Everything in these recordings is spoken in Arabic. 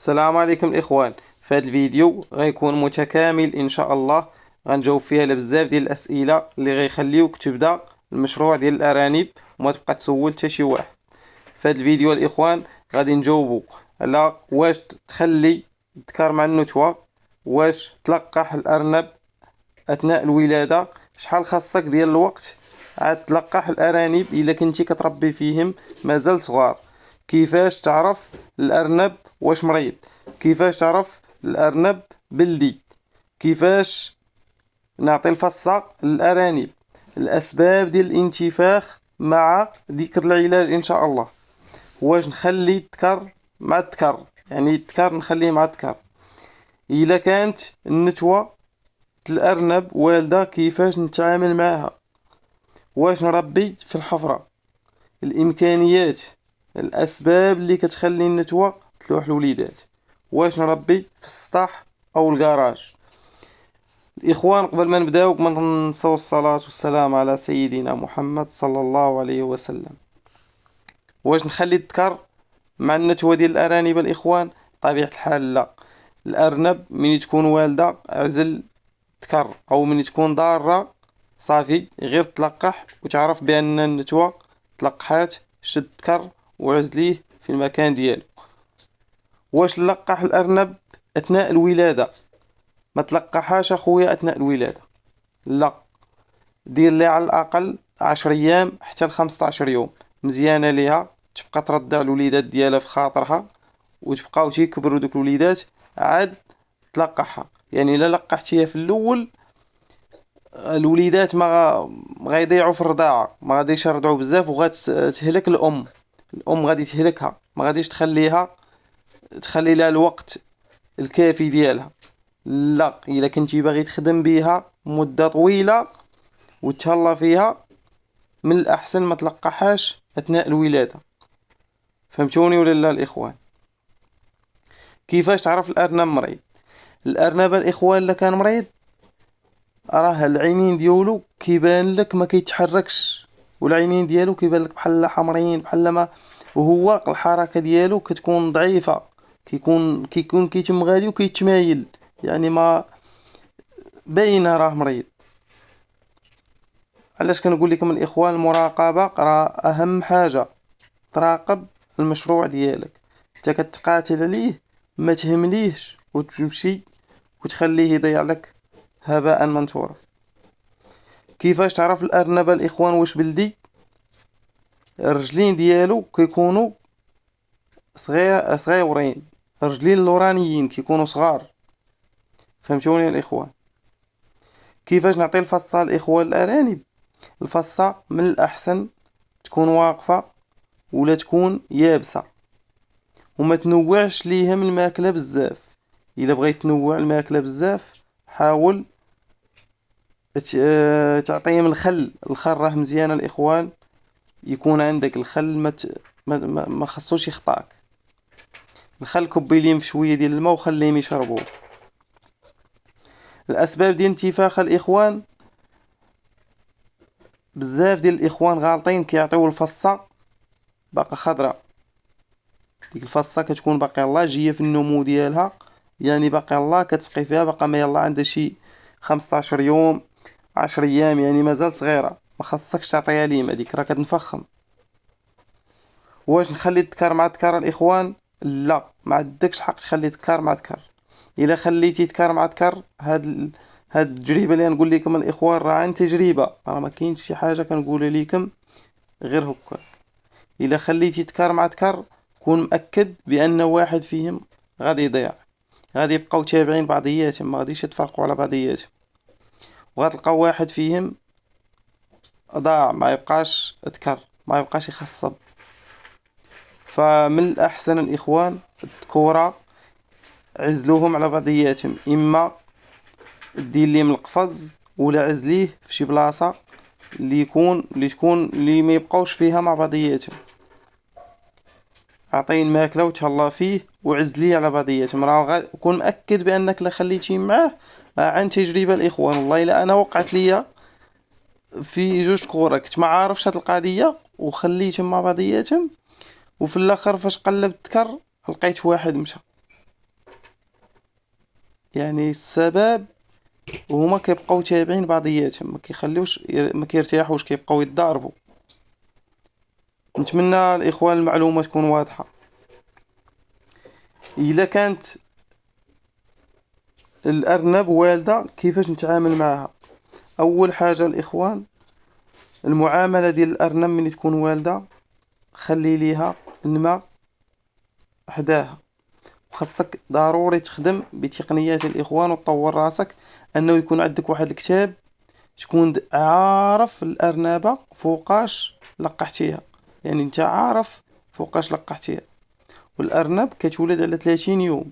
السلام عليكم الاخوان. في هذا الفيديو غيكون متكامل ان شاء الله. غنجاوب فيه على بزاف ديال الاسئله اللي غيخليوك تبدا المشروع ديال الارانب وما تبقى تسول حتى شي واحد. في هذا الفيديو الاخوان غادي نجاوبوا على واش تخلي الذكر مع النتوه، واش تلقح الارنب اثناء الولاده، شحال خاصك ديال الوقت عاد تلقح الارانب الا كنتي كتربي فيهم مازال صغار، كيفاش تعرف الارنب واش مريض، كيفاش تعرف الارنب بلدي، كيفاش نعطي الفصة للارانب، الاسباب ديال الانتفاخ مع ذكر العلاج ان شاء الله، واش نخلي الذكر مع الذكر يعني الذكر نخليه مع الذكر، الا كانت النتوه الأرنب والدة كيفاش نتعامل معها، واش نربي في الحفرة، الإمكانيات، الأسباب اللي كتخلي النتوة تلوح الوليدات، واش نربي في السطح أو الكراج. الإخوان قبل ما نبداو كما ننساو الصلاة والسلام على سيدنا محمد صلى الله عليه وسلم. واش نخلي الذكر مع النتوة ديال الأرانب الإخوان؟ طبيعة الحال لا. الأرنب من تكون والدة عزل تكر او من تكون ضارة صافي غير تلقح وتعرف بان النتوة تلقحات، شد تكر وعزليه في المكان ديالو. واش نلقح الارنب اثناء الولادة؟ ما تلقحاش اخويا اثناء الولادة، لا، دير لي على الاقل 10 ايام حتى ل 15 يوم مزيانة ليها، تبقى ترضع الوليدات ديالها في خاطرها وتبقاو تيكبروا دوك الوليدات عاد تلقحها. يعني الا لقحتيها في الاول الوليدات ما غيضيعوا في الرضاعه، ما غاديش يرضعوا بزاف وغتهلك الام غادي تهلكها، ما غاديش تخلي لها الوقت الكافي ديالها. لا، الا كنتي باغي تخدم بيها مده طويله وتهلا فيها من الاحسن ما تلقحاش اثناء الولاده. فهمتوني ولا لا الاخوان؟ كيفاش تعرف الارنب مريض؟ الارنب الاخوان الا كان مريض راه العينين ديالو كيبان لك ما كيتحركش، والعينين ديالو كيبان لك بحال حمرين بحال ما، وهو الحركه ديالو كتكون ضعيفه، كيكون كيتم غادي وكيتمايل، يعني ما باينه راه مريض. علاش كنقول لكم الاخوان المراقبه راه اهم حاجه، تراقب المشروع ديالك، انت كتقاتل عليه ما تهمليهش وتمشي وتخليه يضيع لك هباء منثورا. كيفاش تعرف الارنب الاخوان واش بلدي؟ الرجلين ديالو كيكونوا صغيورين، الرجلين اللورانيين كيكونوا صغار. فهمتوني الاخوان؟ كيفاش نعطي الفصة الاخوان الارانب؟ الفصة من الاحسن تكون واقفة ولا تكون يابسة، وما تنوعش ليهم الماكلة بزاف. الا بغيت تنوع الماكلة بزاف حاول تعطيهم الخل راه مزيان الاخوان، يكون عندك الخل ما خصوش يخطاك. الخل كبي ليهم في شويه ديال الماء وخليهم يشربوه. الاسباب ديال انتفاخ الاخوان، بزاف ديال الاخوان غالطين كيعطيو الفصه باقا خضراء، ديك الفصه كتكون باقي الله جايه في النمو ديالها، يعني باقي الله كتسقي فيها باقا ما يلا عندها شي 15 يوم 10 ايام، يعني مازال صغيره، ما خاصكش تعطيها ليم، هذيك راه كتنفخم. واش نخلي الذكر مع الذكر الاخوان؟ لا، ما عندكش حق تخلي ذكر مع ذكر. الا خليتي ذكر مع ذكر هاد التجربه اللي نقول لكم الاخوان راه عن تجربه، راه ما كاينش شي حاجه كنقولها لكم غير هكا. الا خليتي ذكر مع ذكر كون مأكد بان واحد فيهم غادي يضيع، غادي يبقاو تابعين بعضياتهم، ما غاديش يتفرقوا على بعضياتهم، وغتلقاو واحد فيهم ضاع، ما يبقاش ذكر، ما يبقاش يخصب. فمن الأحسن الإخوان الذكورة عزلوهم على بعضياتهم، إما دير ليهم القفز ولا عزليه في شي بلاصة اللي ما يبقاوش فيها مع بعضياتهم، عطيه الماكلة وتهلا فيه وعزليه على بعضياتهم. راه كون مأكد بأنك لا خليتيه معاه، عن تجربة الإخوان والله إلا أنا وقعت ليا في جوج كورة كنت ما عارفش هاد القضية وخليتهم مع بعضياتهم، وفي الاخر فاش قلبت كر لقيت واحد مشى، يعني السبب هما كيبقاو تابعين بعضياتهم، ما كيخليوش ما كيرتاحوش، كيبقاو يتضاربوا. نتمنى الاخوان المعلومه تكون واضحه. الا كانت الارنب والده كيفاش نتعامل معها؟ اول حاجه الاخوان، المعامله ديال الارنب ملي تكون والده، خلي ليها الماء حداها. وخاصك ضروري تخدم بتقنيات الاخوان وتطور راسك، انه يكون عندك واحد الكتاب تكون عارف الارنبه فوقاش لقحتيها، يعني انت عارف فوقاش لقحتيها. والارنب كتولد على 30 يوم،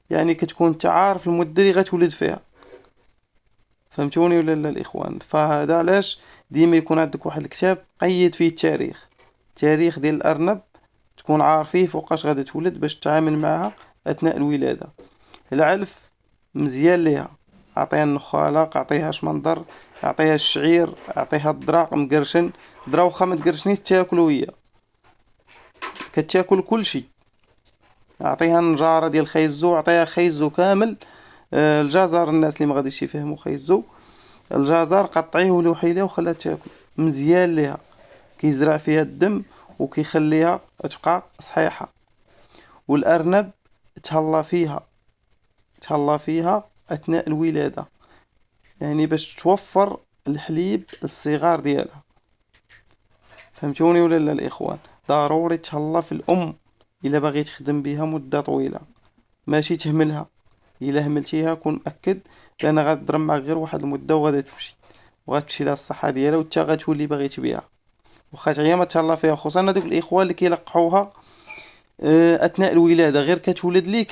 يعني كتكون انت عارف المده اللي غتولد فيها. فهمتوني ولا لا الاخوان؟ فهذا علاش ديما يكون عندك واحد الكتاب قيد فيه التاريخ ديال الارنب، تكون عارف فيه فوقاش غادا تولد باش تتعامل معها اثناء الولاده. العلف مزيان ليها، اعطيها النخاله، اعطيها شمندر، اعطيها الشعير، اعطيها الدرا مقرشن. الدرا واخا ما تقرشنيش تاكل وهي كتاكل كلشي. اعطيها النجاره ديال خيزو، اعطيها خيزو كامل. الجزر، الناس اللي ما غاديش يفهموا خيزو، الجزر قطعيه ولوحي ليها وخليها تاكل، مزيان ليها، كيزرع فيها الدم وكيخليها تبقى صحيحه. والارنب تهلا فيها اثناء الولاده، يعني باش توفر الحليب للصغار ديالها. فهمتوني ولا لا الاخوان؟ ضروري تهلا في الام الا باغي تخدم بها مده طويله، ماشي تهملها. الا هملتيها كون مأكد بان غتضرب معك غير واحد المده وغادا تمشي، وغتمشي لها الصحه ديالها وانت غتولي باغي تبيعها. واخا تعيا ما تهلا فيها، خصوصا هذوك الاخوان اللي كيلقحوها اثناء الولاده، غير كتولد ليه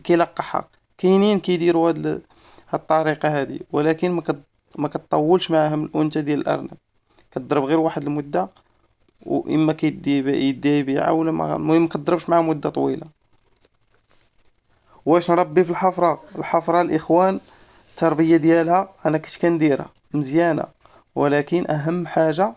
كيلقحها. كاينين كيديروا هاد الطريقه هذه، ولكن ما كتطولش معاهم الانثى ديال الارنب، كتضرب غير واحد المده، واما يدي يبيعها ولا المهم كتضربش معاه مده طويله. واش نربي في الحفره الاخوان، التربيه ديالها انا كنت كنديرها مزيانه، ولكن اهم حاجه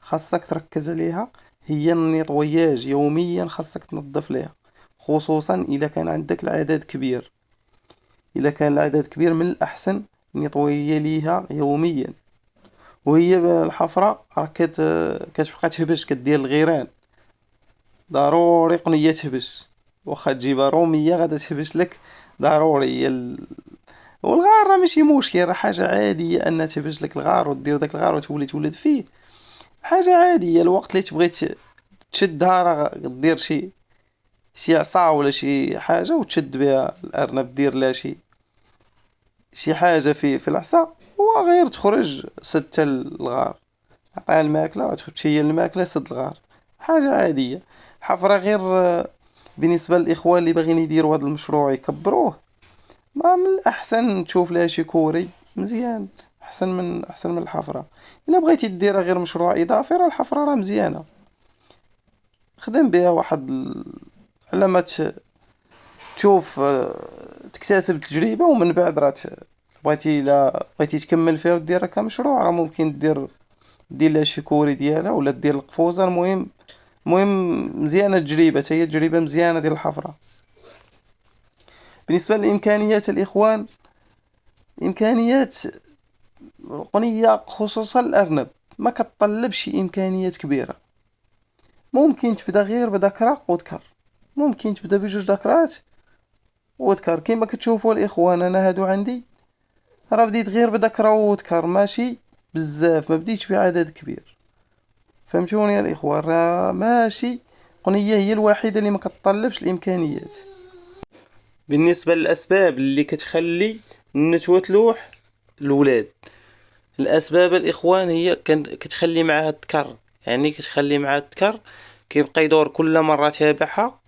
خاصك تركز عليها هي النيطوياج. يوميا خاصك تنظف ليها، خصوصا اذا كان عندك العدد كبير. اذا كان العدد كبير من الاحسن نيطوية ليها يوميا. وهي الحفرة راه كتبقى تهبش، كدير الغيران، ضروري قنية تهبش. واخا تجيبها رومية غادا تهبش لك ضروري. والغار راه ماشي مشكل، راه حاجة عادية ان تهبش لك الغار ودير داك الغار وتولي تولد فيه، حاجة عادية. الوقت اللي تبغي تشدها راه دير شي عصا ولا شي حاجة وتشد بها الأرنب، دير لها شي حاجة في العصا، وغير تخرج سد الغار، عطيها الماكلة وتمشي هي الماكلة سد الغار، حاجة عادية. الحفرة غير بالنسبة للإخوان اللي باغيين يديروا هذا المشروع يكبروه، ما من الأحسن تشوف لها شي كوري مزيان، أحسن من الحفرة. إلا بغيتي ديرها غير مشروع إضافي، راه الحفرة راه مزيانة، خدم بها واحد على ما تشوف تكتسب تجربة، ومن بعد راه بغيتي لا بغيتي تكمل فيها وديرها كمشروع، راه ممكن دير لها شي كوري ديالها ولا دير القفوزة. المهم مزيانة التجربة، هي تجربة مزيانة ديال الحفرة. بالنسبة للإمكانيات الإخوان، إمكانيات قنية خصوصا الأرنب، ما كتطلبش إمكانيات كبيرة. ممكن تبدا غير بذكرى وذكر، ممكن تبدا بجوج ذكرات وذكر كيما كتشوفوا الإخوان. أنا هادو عندي راه بديت غير بذكرى وذكر، ماشي بزاف، ما بديتش بعدد كبير. فهمتوني يا الإخوان؟ راه ماشي قنية هي الوحيدة اللي ما كتطلبش الإمكانيات. بالنسبة للأسباب اللي كتخلي النتوة تلوح الولاد، الأسباب الإخوان هي كتخلي معاها الذكر، يعني كتخلي معاها الذكر كيبقى يدور كل مرة تابعها،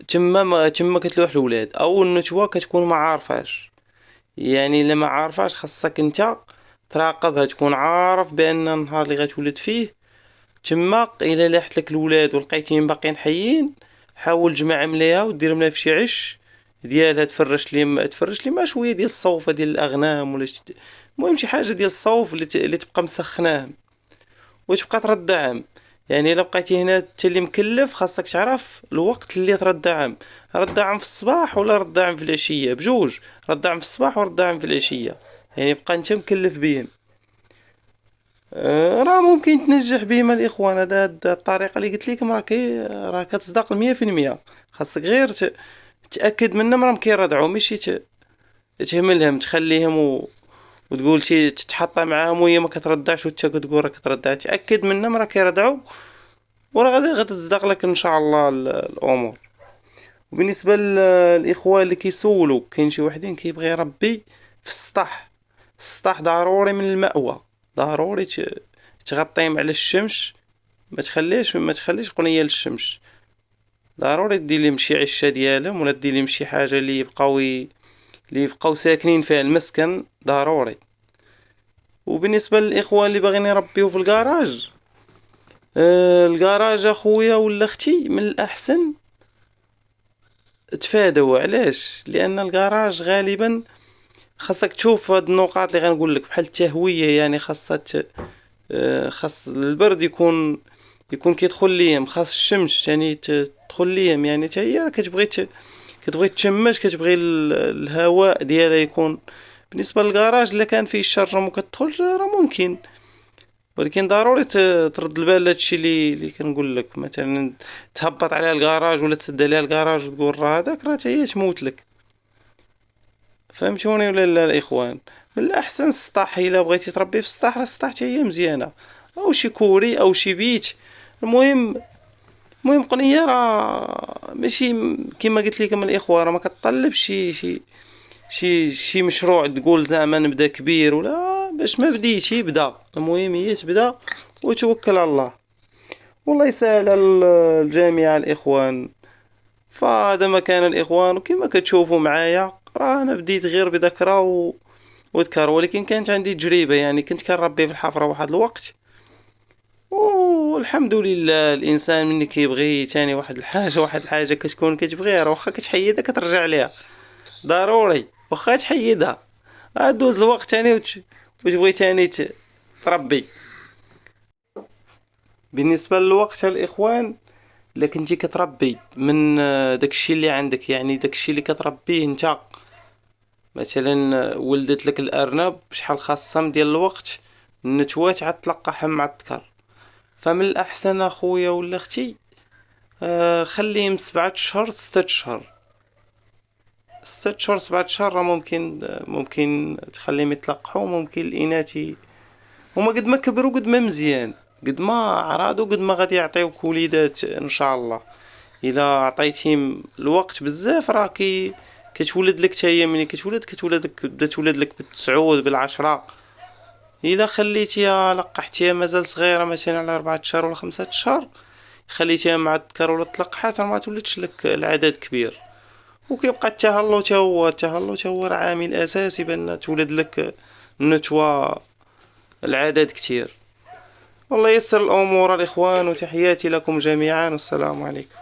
تما كتلوح الولاد. أو النتوة كتكون ما عارفاش، يعني الا ما عارفاش خاصك انت تراقبها، تكون عارف بان النهار اللي غتولد فيه تما الا لاحت لك الولاد ولقيتيهم باقيين حيين، حاول تجمع مليها ودير مليها في شي عش ديالها، تفرش لي ما شويه ديال الصوفه ديال الاغنام ولا المهم شي حاجه ديال الصوف اللي تبقى مسخناهم وتبقى تردعهم. يعني الا بقيتي هنا انت اللي مكلف، خاصك تعرف الوقت اللي ترد عام. رد عام في الصباح ولا رد عام في العشيه، بجوج. رد عام في الصباح ورد عام في العشيه، يعني بقى انت مكلف بهم. راه ممكن تنجح بهم الاخوان. هاد الطريقه اللي قلت لكم راه كتصدق 100%. خاصك غير تاكد منهم راهم كيردعوا، ماشي تهملهم تخليهم وتقول تتحطى معاهم وهي ما كتردعش وانت كتقول راك كتردع. تاكد منهم راه كيردعوا، وراه غادي تصدق لك ان شاء الله الامور. وبالنسبه للاخوان اللي كيسولوا، كاين شي وحدين كيبغي يربي في السطح. السطح ضروري من المأوى، ضروري تغطيهم على الشمس. ما تخليش قنيه للشمس. ضروري دير لهم شي عشه ديالهم، ولا دير لهم شي حاجه اللي يبقاو ساكنين فيها، المسكن ضروري. وبالنسبه للاخوان اللي باغيين يربيو في الكراج، الكراج اخويا ولا اختي من الاحسن تفادوا. علاش؟ لان الكراج غالبا خاصك تشوف هاد النقاط اللي غنقول لك، بحال التهويه. يعني خاص البرد يكون كيدخل ليهم، خاص الشمس يعني تدخل ليهم. يعني حتى هي كتبغي تشمش، كتبغي الهواء ديالها يكون. بالنسبه للكراج الا كان فيه الشرجم وكتدخل راه ممكن، ولكن ضروري ترد البال لهادشي اللي كنقول لك. مثلا تهبط عليها الكراج ولا تسد عليها الكراج وتقول راه هذاك، راه حتى هي تموت لك. فهمتوني ولا لا الاخوان؟ من الاحسن السطح. الا بغيتي تربي في السطح، راه السطح حتى هي مزيانه، او شي كوري او شي بيت. المهم قنيه راه ماشي كيما قلت لكم الاخوه، راه ما كتطلبش شي مشروع تقول زعما نبدا كبير، ولا باش ما بديتي بدا. المهم هي تبدا وتوكل على الله، والله يسهل على الجميع الاخوان. فهذا مكان الاخوان، وكما كتشوفوا معايا راه انا بديت غير بذكرى وذكر، ولكن كانت عندي تجربه. يعني كنت كنربي في الحفره واحد الوقت، والحمد لله. الانسان ملي كيبغي تاني واحد الحاجه كتكون كتبغيها، راه واخا كتحيدها كترجع ليها ضروري. واخا تحيدها دوز الوقت تاني وتبغي تاني تربي. بالنسبه للوقت الاخوان، الا كنتي كتربي من داكشي اللي عندك، يعني داكشي اللي كتربيه انت، مثلا ولدت لك الارنب، شحال خاصه ديال الوقت النتوات عاد تلقاهم مع الذكر. فمن الاحسن اخويا ولا اختي خليهم 7 اشهر 6 اشهر. 6 اشهر 7 اشهر راه ممكن تخليهم يتلقحوا. ممكن الاناث هما قد ما كبروا قد ما مزيان، قد ما عراضوا قد ما غادي يعطيوك وليدات ان شاء الله. الا عطيتيهم الوقت بزاف راه كتولد لك. هي ملي كتولد لك بدا تولد لك بالتسعود بالعشرة. الا خليتيها لقحتيها مازال صغيره، مثلا على 4 اشهر ولا 5 اشهر، خليتيها مع الذكر ولا تلقحات، راه ما تولدش لك العدد كبير. وكيبقى التهلو راه عامل اساسي بان تولد لك النتوى العدد كتير. والله يسر الامور الاخوان، وتحياتي لكم جميعا، والسلام عليكم.